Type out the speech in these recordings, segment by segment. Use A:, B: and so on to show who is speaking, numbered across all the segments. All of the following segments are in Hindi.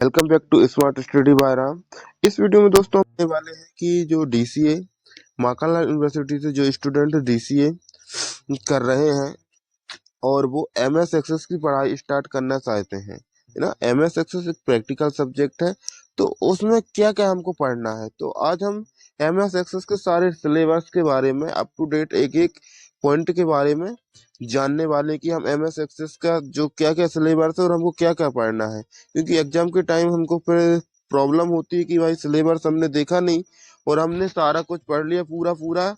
A: Welcome back to smart study by Ram. इस वीडियो में दोस्तों हम देखने वाले हैं कि जो डीसीए माखनलाल यूनिवर्सिटी से जो स्टूडेंट डीसीए कर रहे हैं और वो एमएस एक्सेस की पढ़ाई स्टार्ट करना चाहते हैं, है ना। एमएस एक्सेस एक प्रैक्टिकल सब्जेक्ट है, तो उसमें क्या क्या हमको पढ़ना है। तो आज हम एमएस एक्सेस के सारे सिलेबस के बारे में अप टू डेट एक एक पॉइंट के बारे में जानने वाले कि हम एमएस एक्सेस का जो क्या क्या सिलेबस है और हमको क्या क्या पढ़ना है। क्योंकि एग्जाम के टाइम हमको फिर प्रॉब्लम होती है कि भाई सिलेबस हमने देखा नहीं और हमने सारा कुछ पढ़ लिया, पूरा पूरा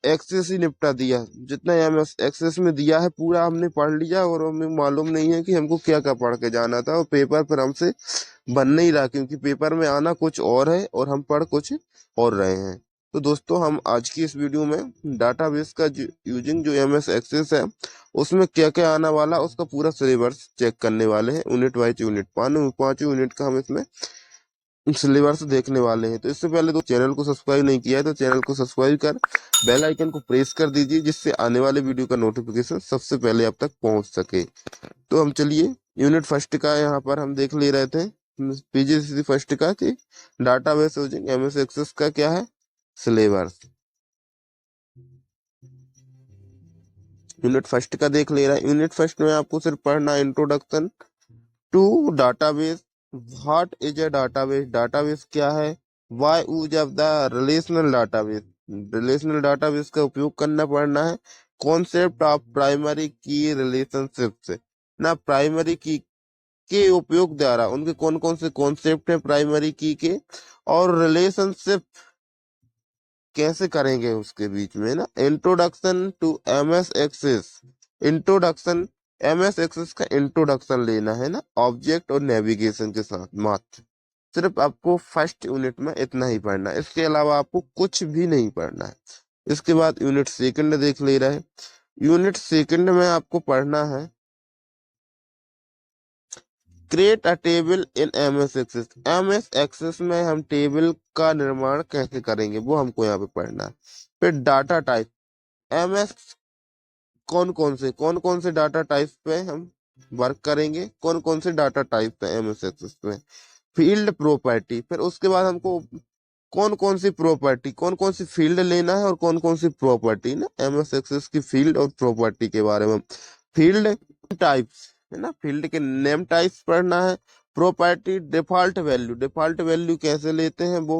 A: एक्सेस ही निपटा दिया, जितना एमएस एक्सेस में दिया है पूरा हमने पढ़ लिया और हमें मालूम नहीं है कि हमको क्या क्या पढ़ के जाना था और पेपर पर हमसे बन नहीं रहा, क्योंकि पेपर में आना कुछ और है और हम पढ़ कुछ और रहे हैं। तो दोस्तों हम आज की इस वीडियो में डाटाबेस का यूजिंग जो एमएस एक्सेस है उसमें क्या क्या आना वाला उसका पूरा सिलेबस चेक करने वाले हैं। यूनिट वाइज यूनिट पांचों यूनिट का हम इसमें सिलेबस देखने वाले हैं। तो इससे पहले तो चैनल को सब्सक्राइब नहीं किया है तो चैनल को सब्सक्राइब कर बेल आइकन को प्रेस कर दीजिए, जिससे आने वाले वीडियो का नोटिफिकेशन सबसे पहले आप तक पहुंच सके। तो हम चलिए यूनिट फर्स्ट का यहाँ पर हम देख ले रहे थे, पीजीसीसी फर्स्ट का कि डाटाबेस यूजिंग एमएस एक्सेस का क्या है सिलेबस। यूनिट फर्स्ट का देख ले रहा है। यूनिट फर्स्ट में आपको सिर्फ पढ़ना introduction to database. What is a database, database क्या है। Why use of the relational database, relational database का उपयोग करना पड़ना है। Concept of primary key relationship से ना, प्राइमरी की के उपयोग द्वारा उनके कौन कौन से कॉन्सेप्ट है प्राइमरी की के, और रिलेशनशिप कैसे करेंगे उसके बीच में ना। Introduction to MS Access, introduction MS Access का इंट्रोडक्शन लेना है ना, ऑब्जेक्ट और नेविगेशन के साथ मात्र। सिर्फ आपको फर्स्ट यूनिट में इतना ही पढ़ना है, इसके अलावा आपको कुछ भी नहीं पढ़ना है। इसके बाद यूनिट सेकंड देख ले रहा है। यूनिट सेकंड में आपको पढ़ना है create a table in MS Access. MS Access में हम टेबल का निर्माण कैसे करेंगे वो हमको यहाँ पे पढ़ना है। फिर डाटा टाइप, एमएस कौन कौन से डाटा टाइप पे हम वर्क करेंगे, कौन कौन से डाटा टाइप है एमएस एक्सेस में। फील्ड प्रॉपर्टी, फिर उसके बाद हमको कौन कौन सी फील्ड लेना है और कौन कौन सी प्रॉपर्टी ना, एमएस एक्सेस की फील्ड और प्रॉपर्टी के बारे में। फील्ड टाइप्स है ना, फील्ड के नेम टाइप्स पढ़ना है। Property default value, default value कैसे लेते हैं वो।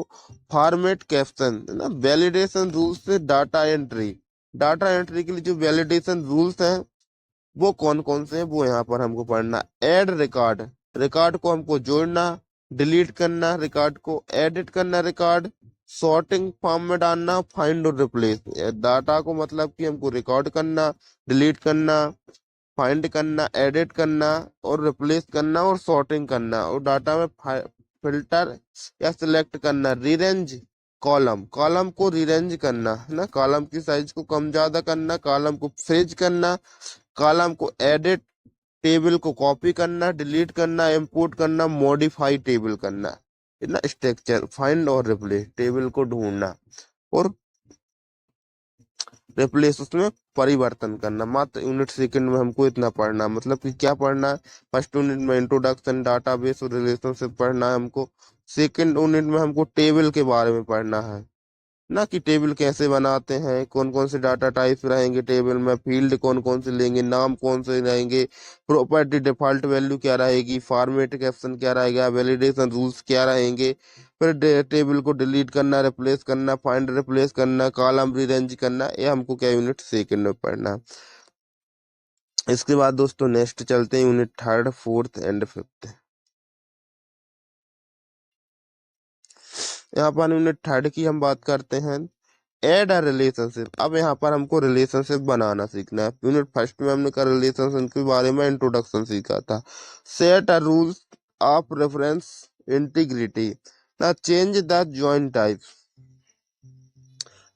A: फॉर्मेट कैप्शन है ना, वैलिडेशन रूल्स से डाटा एंट्री, डाटा एंट्री के लिए जो वैलिडेशन रूल्स हैं वो कौन कौन से हैं वो यहाँ पर हमको पढ़ना। ऐड रिकॉर्ड, रिकॉर्ड को हमको जोड़ना, डिलीट करना, रिकॉर्ड को एडिट करना, रिकॉर्ड सॉर्टिंग फॉर्म में डालना, फाइंड और रिप्लेस। डाटा को मतलब कि हमको रिकॉर्ड करना, डिलीट करना, फाइंड करना, एडिट करना और रिप्लेस करना और सॉर्टिंग करना, और डाटा में फिल्टर या सिलेक्ट करना। रीरेंज कॉलम, कॉलम को रीरेंज करना है ना, कॉलम की साइज को कम ज्यादा करना, कॉलम को फ्रेज करना, कॉलम को एडिट, टेबल को कॉपी करना, डिलीट करना, इंपोर्ट करना, मॉडिफाई टेबल करना है ना। स्ट्रक्चर फाइंड और रिप्लेस, टेबल को ढूंढना और रिप्लेस उसमें परिवर्तन करना। मात्र यूनिट सेकंड में हमको इतना पढ़ना, मतलब कि क्या पढ़ना है। फर्स्ट यूनिट में इंट्रोडक्शन डाटाबेस और रिलेशनशिप पढ़ना है हमको। सेकंड यूनिट में हमको टेबल के बारे में पढ़ना है ना, कि टेबल कैसे बनाते हैं, कौन कौन से डाटा टाइप्स रहेंगे टेबल में, फील्ड कौन कौन से लेंगे, नाम कौन से रहेंगे, प्रॉपर्टी डिफॉल्ट वैल्यू क्या रहेगी, फॉर्मेट कैप्शन क्या रहेगा, वैलिडेशन रूल्स क्या रहेंगे। फिर टेबल को डिलीट करना, रिप्लेस करना, फाइंड रिप्लेस करना, कॉलम रीअरेंज करना, ये हमको क्या यूनिट सेकंड में पढ़ना है। इसके बाद दोस्तों नेक्स्ट चलते हैं unit third fourth and fifth. यहाँ पर यूनिट थर्ड की हम बात करते हैं, एड अ रिलेशनशिप। अब यहाँ पर हमको रिलेशनशिप बनाना सीखना है। यूनिट फर्स्ट में हमने का रिलेशनशिप के बारे में इंट्रोडक्शन सीखा था। Set a rules of reference integrity ना, change the join type.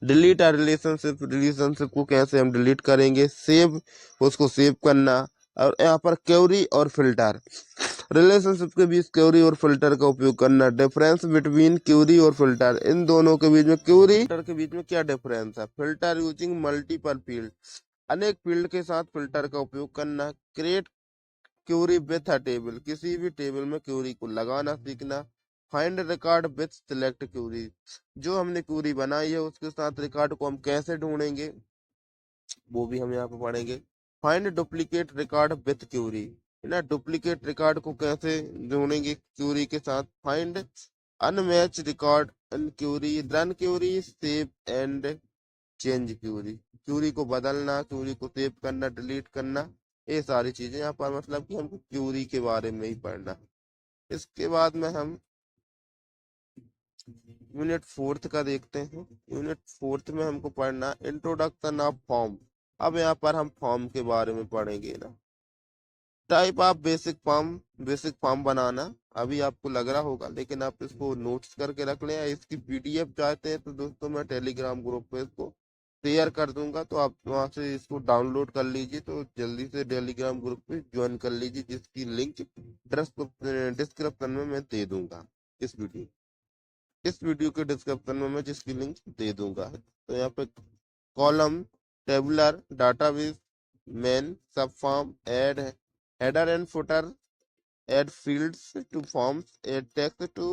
A: Delete a relationship, relationship को कैसे हम डिलीट करेंगे। सेव, उसको सेव करना। और यहाँ पर क्वेरी और फिल्टर, रिलेशनशिप के बीच क्वेरी और फिल्टर का उपयोग करना। डिफरेंस बिटवीन क्वेरी और फिल्टर, इन दोनों के बीच में, क्वेरी फिल्टर के बीच में क्या डिफरेंस है। फिल्टर यूजिंग मल्टीपल फील्ड, अनेक फील्ड के साथ फिल्टर का उपयोग करना। Create query with a table, किसी भी टेबल में क्यूरी को लगाना सीखना। Find record with select query, जो हमने क्यूरी बनाई है उसके साथ रिकॉर्ड को हम कैसे ढूंढेंगे वो भी हम यहाँ पे पढ़ेंगे। Find duplicate record with query, है ना, डुप्लीकेट रिकॉर्ड को कैसे ढूंढेंगे क्यूरी के साथ। Find unmatch record in query, run query, save and change query, query को बदलना, क्यूरी को सेव करना, डिलीट करना, ये सारी चीजें यहाँ पर मतलब कि हमको क्यूरी के बारे में ही पढ़ना है। इसके बाद में हम यूनिट फोर्थ का देखते हैं। यूनिट फोर्थ में हमको पढ़ना इंट्रोडक्शन ऑफ फॉर्म। अब यहाँ पर हम फॉर्म के बारे में पढ़ेंगे ना। टाइप ऑफ बेसिक फॉर्म बनाना अभी आपको लग रहा होगा, लेकिन आप इसको नोट्स करके रख लें, या इसकी पीडीएफ चाहते हैं तो दोस्तों मैं टेलीग्राम ग्रुप पे इसको शेयर कर दूंगा, तो आप वहां से इसको डाउनलोड कर लीजिए। तो जल्दी से टेलीग्राम ग्रुप पे ज्वाइन कर लीजिए, जिसकी लिंक डिस्क्रिप्शन में मैं दे दूंगा। इस वीडियो इस वीडियो के डिस्क्रिप्शन में मैं जिसकी लिंक दे दूंगा। तो यहाँ पे column, tabular, database, main, sub form, add, header and footer, add fields to forms, add text to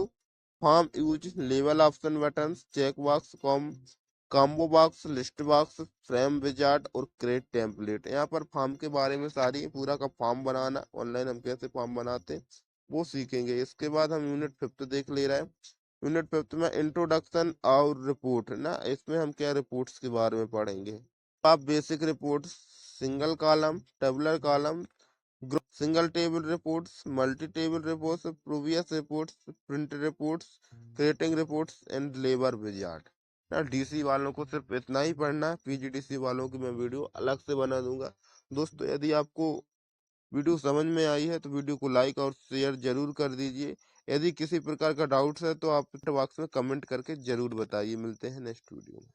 A: form, use label option buttons, checkbox, combo box, list box, frame wizard और create template। यहाँ पर फॉर्म के बारे में सारी पूरा का फॉर्म बनाना, ऑनलाइन हम कैसे फॉर्म बनाते हैं वो सीखेंगे। इसके बाद हम यूनिट फिफ्थ देख ले रहे हैं। यूनिट फिफ्थ में इंट्रोडक्शन और रिपोर्ट ना, इसमें हम क्या रिपोर्ट्स के बारे में पढ़ेंगे। आप basic report, single column, tabular column, group, single table reports, multi table reports, previous reports, print reports, creating reports and labour wizard ना। डीसी वालों को सिर्फ इतना ही पढ़ना है, पीजीडीसी वालों की मैं वीडियो अलग से बना दूंगा। दोस्तों यदि आपको वीडियो समझ में आई है तो वीडियो को लाइक और शेयर जरूर कर दीजिए। यदि किसी प्रकार का डाउट्स है तो आप बॉक्स में कमेंट करके जरूर बताइए। मिलते हैं नेक्स्ट वीडियो में।